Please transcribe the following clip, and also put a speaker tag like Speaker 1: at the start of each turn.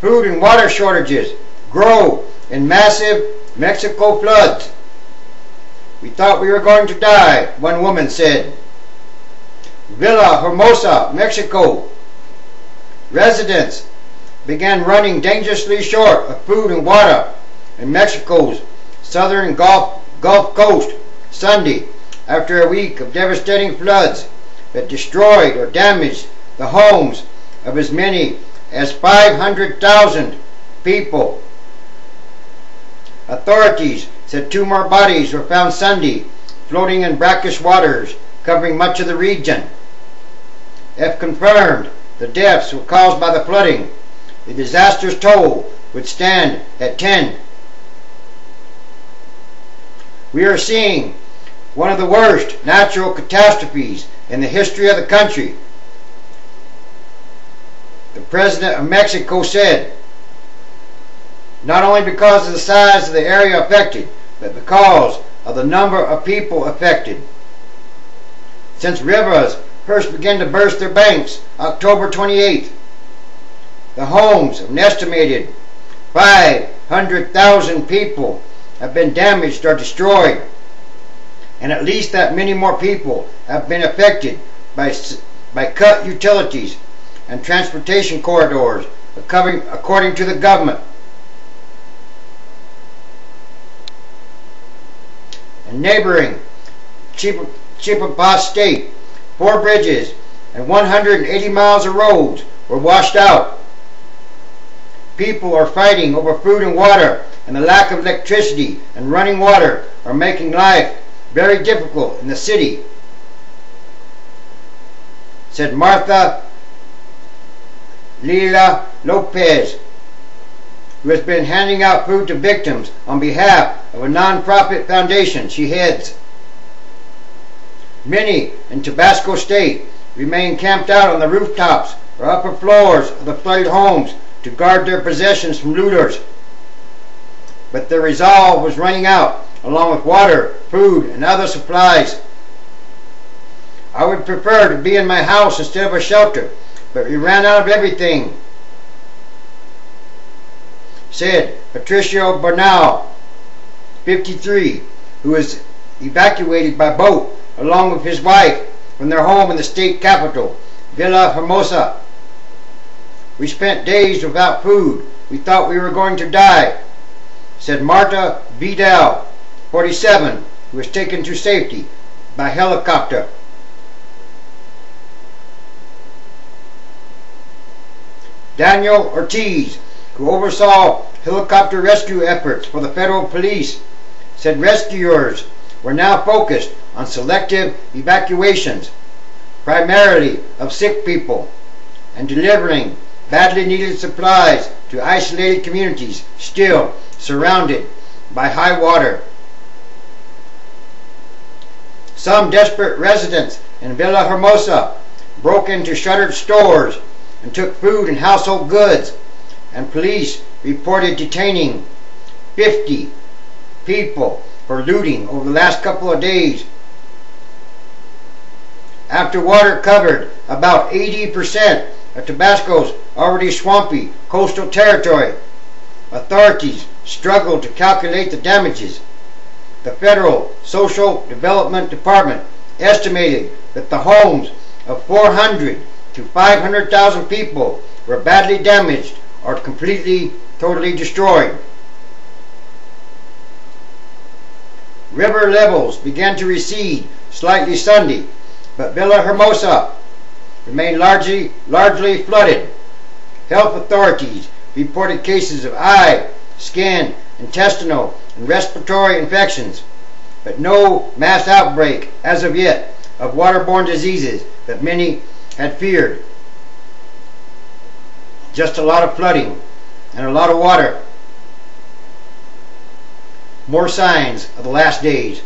Speaker 1: food and water shortages grow in massive Mexico floods. We thought we were going to die, one woman said. Villa Hermosa, Mexico. Residents began running dangerously short of food and water in Mexico's southern Gulf Coast Sunday after a week of devastating floods that destroyed or damaged the homes of as many as 500,000 people. Authorities said 2 more bodies were found Sunday floating in brackish waters covering much of the region. If confirmed, the deaths were caused by the flooding. The disaster's toll would stand at 10. We are seeing one of the worst natural catastrophes in the history of the country, the President of Mexico said, not only because of the size of the area affected, but because of the number of people affected. Since rivers first began to burst their banks October 28th, the homes of an estimated 500,000 people have been damaged or destroyed, and at least that many more people have been affected by cut utilities and transportation corridors, according to the government. In neighboring Chiapas State, 4 bridges and 180 miles of roads were washed out. People are fighting over food and water, and the lack of electricity and running water are making life very difficult in the city, said Martha Lila Lopez, who has been handing out food to victims on behalf of a non-profit foundation she heads. Many in Tabasco State remain camped out on the rooftops or upper floors of the flooded homes to guard their possessions from looters. But their resolve was running out, along with water, food, and other supplies. I would prefer to be in my house instead of a shelter, but we ran out of everything, said Patricio Bernal, 53, who was evacuated by boat along with his wife from their home in the state capital, Villa Hermosa. We spent days without food. We thought we were going to die, said Marta Vidal, 47, who was taken to safety by helicopter. Daniel Ortiz, who oversaw helicopter rescue efforts for the federal police, said rescuers were now focused on selective evacuations, primarily of sick people, and delivering badly needed supplies to isolated communities still surrounded by high water. Some desperate residents in Villa Hermosa broke into shuttered stores and took food and household goods, and police reported detaining 50 people for looting over the last couple of days. After water covered about 80% of Tabasco's already swampy coastal territory, authorities struggled to calculate the damages. The Federal Social Development Department estimated that the homes of 400 to 500,000 people were badly damaged or totally destroyed. River levels began to recede slightly Sunday, but Villa Hermosa remained largely flooded. Health authorities reported cases of eye, skin, intestinal, and respiratory infections, but no mass outbreak as of yet of waterborne diseases that many had feared. Just a lot of flooding and a lot of water. More signs of the last days.